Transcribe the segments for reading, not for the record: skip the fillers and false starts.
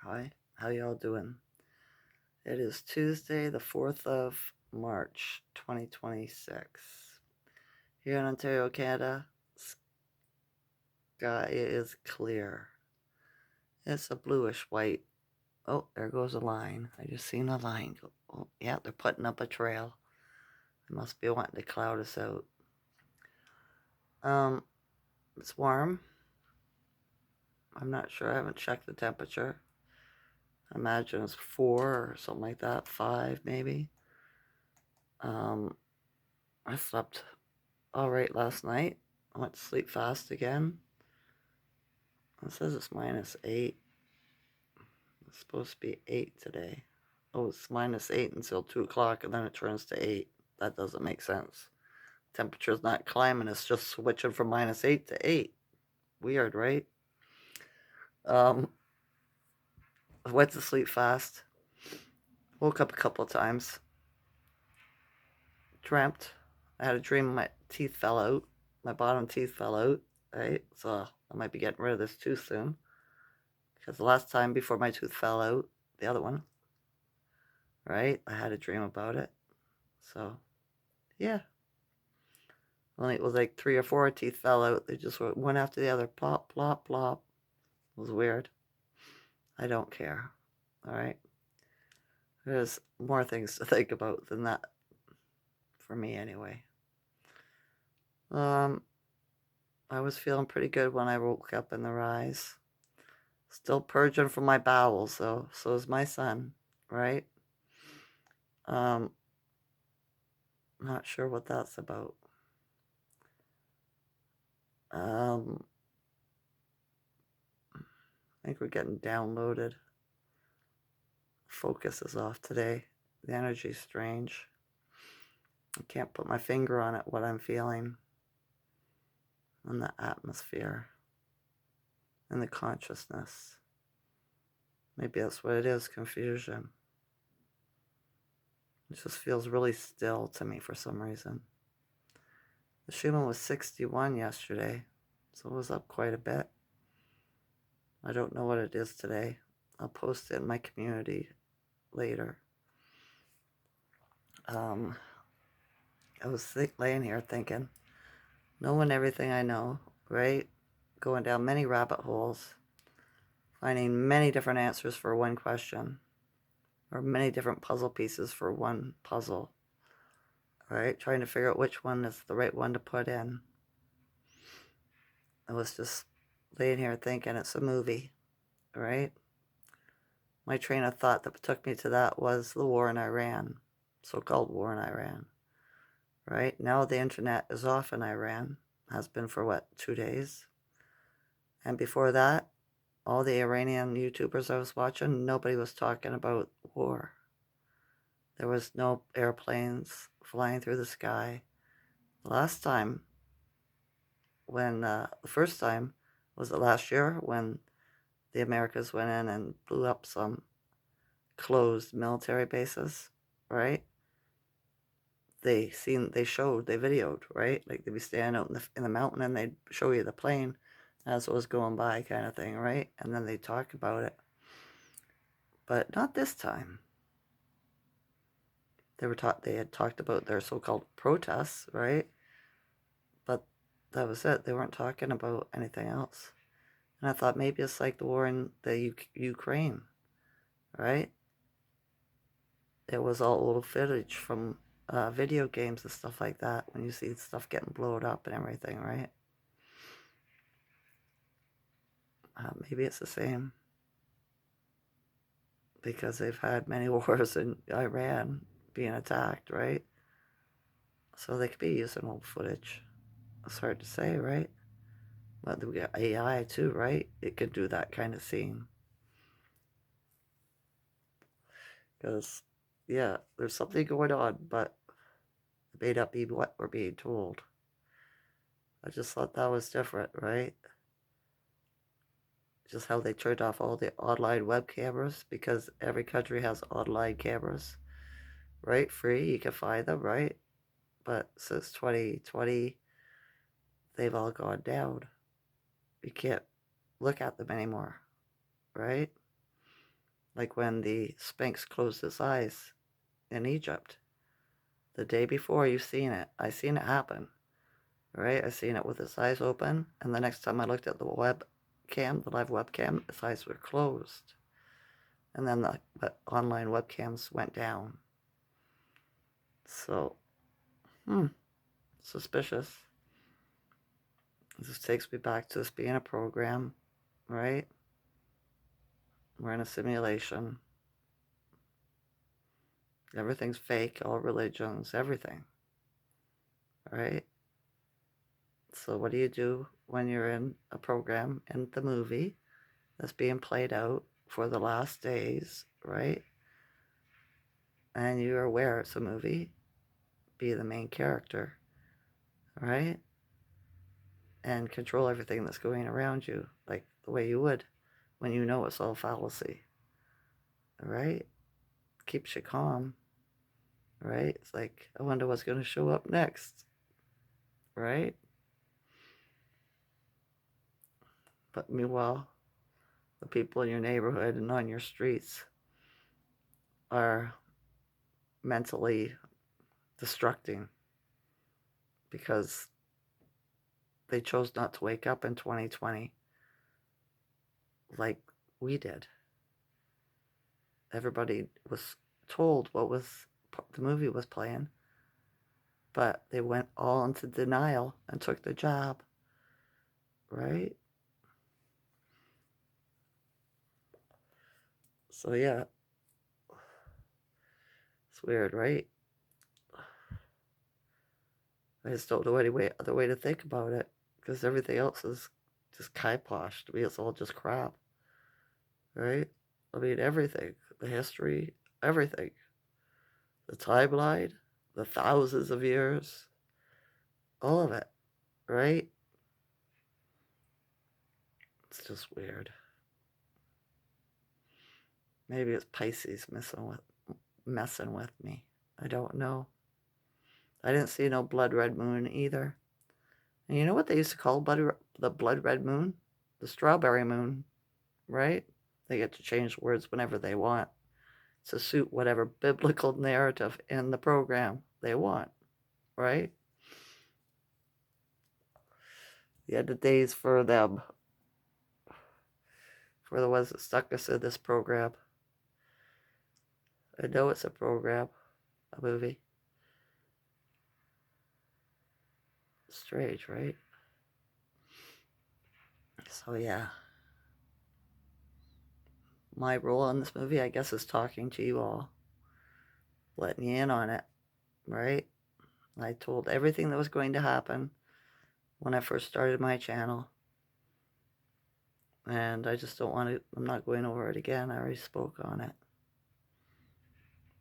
Hi, how y'all doing? It is Tuesday, the 4th of March, 2026. Here in Ontario, Canada, sky is clear. It's a bluish white. Oh, there goes a line. I just seen a line. Oh, yeah, they're putting up a trail. They must be wanting to cloud us out. It's warm. I'm not sure. I haven't checked the temperature. I imagine it's 4 or something like that. 5 maybe. I slept all right last night. I went to sleep fast again. It says it's -8. It's supposed to be 8 today. Oh, it's -8 until 2 o'clock, and then it turns to 8. That doesn't make sense. Temperature's not climbing, it's just switching from -8 to 8. Weird, right? I went to sleep fast. Woke up a couple of times. Dreamt. I had a dream my teeth fell out. My bottom teeth fell out, right? So I might be getting rid of this tooth soon. Because the last time before my tooth fell out, the other one, right? I had a dream about it. So, yeah. Only it was like 3 or 4 teeth fell out. They just went one after the other. Plop, plop, plop. It was weird. I don't care. All right. There's more things to think about than that. For me, anyway. I was feeling pretty good when I woke up in the rise. Still purging from my bowels, though. So is my son, right? Not sure what that's about. I think we're getting downloaded. Focus is off today. The energy's strange. I can't put my finger on it, what I'm feeling in the atmosphere, in the consciousness. Maybe that's what it is, confusion. It just feels really still to me for some reason. The Schuman was 61 yesterday, so it was up quite a bit. I don't know what it is today. I'll post it in my community later. I was laying here thinking, knowing everything I know, right? Going down many rabbit holes, finding many different answers for one question, or many different puzzle pieces for one puzzle, right? Trying to figure out which one is the right one to put in. I was just laying here thinking it's a movie, right? My train of thought that took me to that was the war in Iran, so-called war in Iran, right? Now the internet is off in Iran, has been for what, 2 days? And before that, all the Iranian YouTubers I was watching, nobody was talking about war. There was no airplanes flying through the sky. The last time, the first time was it last year when the Americas went in and blew up some closed military bases, right? They videoed, right? Like they'd be standing out in the mountain and they'd show you the plane as it was going by, kind of thing, right? And then they'd talk about it. But not this time. They had talked about their so-called protests, right? But that was it. They weren't talking about anything else. And I thought maybe it's like the war in the Ukraine, right? It was all old footage from video games and stuff like that when you see stuff getting blown up and everything, right? Maybe it's the same because they've had many wars in Iran being attacked, right? So they could be using old footage. It's hard to say, right? But we got AI too, right? It could do that kind of scene. Because, yeah, there's something going on, but it may not be what we're being told. I just thought that was different, right? Just how they turned off all the online web cameras because every country has online cameras, right? Free, you can find them, right? But since 2020, they've all gone down. You can't look at them anymore, right? Like when the Sphinx closed its eyes in Egypt. The day before, you've seen it. I seen it happen, right? I seen it with its eyes open, and the next time I looked at the webcam, the live webcam, its eyes were closed. And then the online webcams went down. So, suspicious. This takes me back to this being a program, right? We're in a simulation. Everything's fake, all religions, everything, right? So what do you do when you're in a program, in the movie that's being played out for the last days, right? And you're aware it's a movie, be the main character, right? And control everything that's going around you, like the way you would when you know it's all fallacy, right? Keeps you calm, right? It's like, I wonder what's going to show up next, right? But meanwhile, the people in your neighborhood and on your streets are mentally destructing because they chose not to wake up in 2020 like we did. Everybody was told what was the movie was playing, but they went all into denial and took the job, right? So yeah, it's weird, right? I just don't know any other way to think about it because everything else is just kibosh. To me, it's all just crap, right? I mean, everything, the history, everything, the timeline, the thousands of years, all of it, right? It's just weird. Maybe it's Pisces messing with me. I don't know. I didn't see no blood red moon either. And you know what they used to call the blood red moon? The strawberry moon, right? They get to change words whenever they want to suit whatever biblical narrative in the program they want, right? The end of days for them, for the ones that stuck us in this program. I know it's a program, a movie. Strange, right? So yeah, my role in this movie, I guess, is talking to you all, letting you in on it, right? I told everything that was going to happen when I first started my channel, and I just don't want to, I'm not going over it again. I already spoke on it.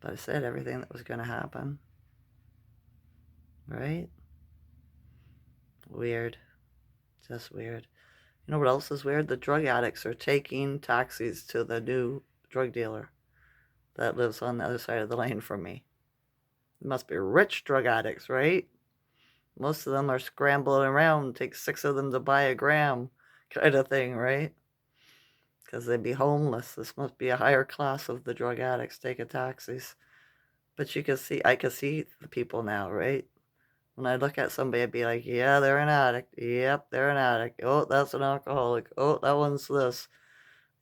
But I said everything that was going to happen, right? Weird. Just weird. You know what else is weird? The drug addicts are taking taxis to the new drug dealer that lives on the other side of the lane from me. It must be rich drug addicts, right? Most of them are scrambling around. It takes 6 of them to buy a gram kind of thing, right? Because they'd be homeless. This must be a higher class of the drug addicts taking taxis. But I can see the people now, right? When I look at somebody, I'd be like, yeah, they're an addict. Yep, they're an addict. Oh, that's an alcoholic. Oh, that one's this.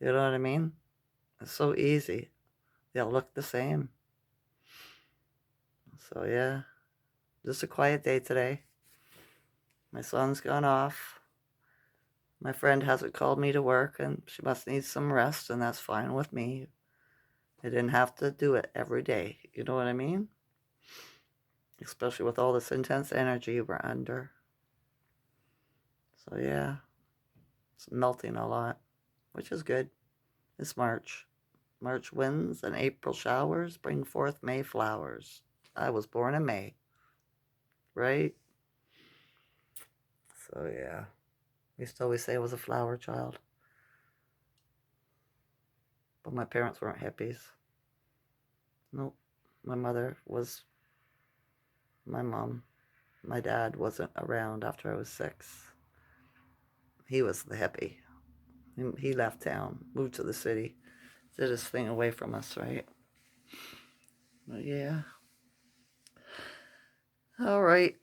You know what I mean? It's so easy. They'll look the same. So, yeah, just a quiet day today. My son's gone off. My friend hasn't called me to work, and she must need some rest, and that's fine with me. I didn't have to do it every day. You know what I mean? Especially with all this intense energy we're under. So, yeah, it's melting a lot, which is good. It's March. March winds and April showers bring forth May flowers. I was born in May, right? So, yeah. We used to always say I was a flower child. But my parents weren't hippies. Nope. My mother was my mom. My dad wasn't around after I was 6. He was the hippie. He left town, moved to the city did his thing away from us, right? But yeah. All right.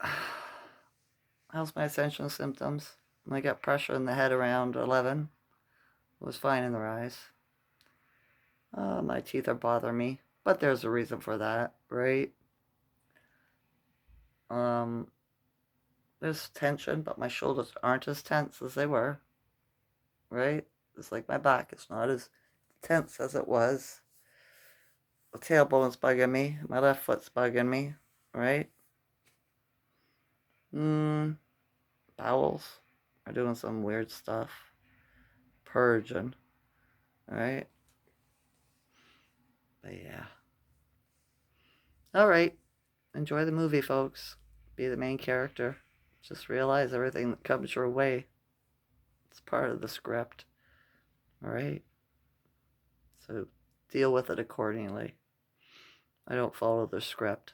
How's my Ascension symptoms? I got pressure in the head around 11. It was fine in the eyes. My teeth are bothering me, but there's a reason for that, right? There's tension, but my shoulders aren't as tense as they were, right? It's like my back is not as tense as it was. The tailbone's bugging me. My left foot's bugging me, right? Bowels are doing some weird stuff. Purging, right? But yeah. All right. Enjoy the movie, folks. Be the main character. Just realize everything that comes your way. It's part of the script. All right? So deal with it accordingly. I don't follow the script.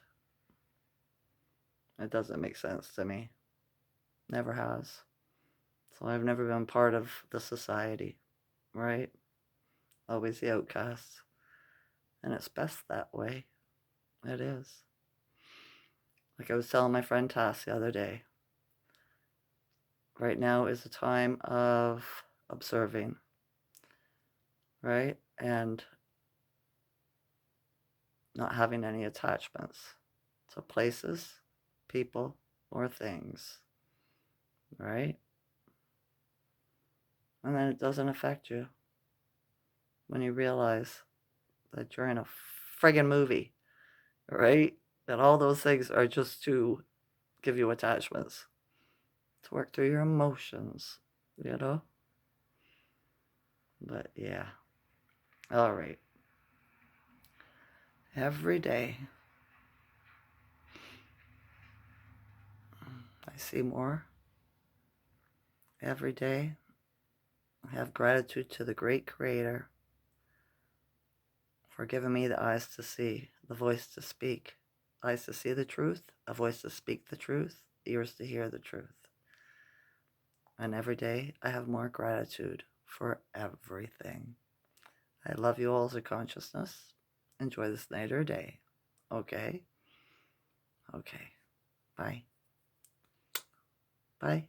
It doesn't make sense to me. Never has. So I've never been part of the society, right? Always the outcast. And it's best that way. It is. Like I was telling my friend Tass the other day, right now is a time of observing, right? And not having any attachments to places, people, or things, right? And then it doesn't affect you when you realize that you're in a friggin' movie, right? That all those things are just to give you attachments, to work through your emotions, you know? But yeah. All right. Every day, I see more. Every day, I have gratitude to the great Creator for giving me the eyes to see, the voice to speak, eyes to see the truth, a voice to speak the truth, ears to hear the truth. And every day, I have more gratitude for everything. I love you all as a consciousness. Enjoy this night or day. Okay? Okay. Bye. Bye.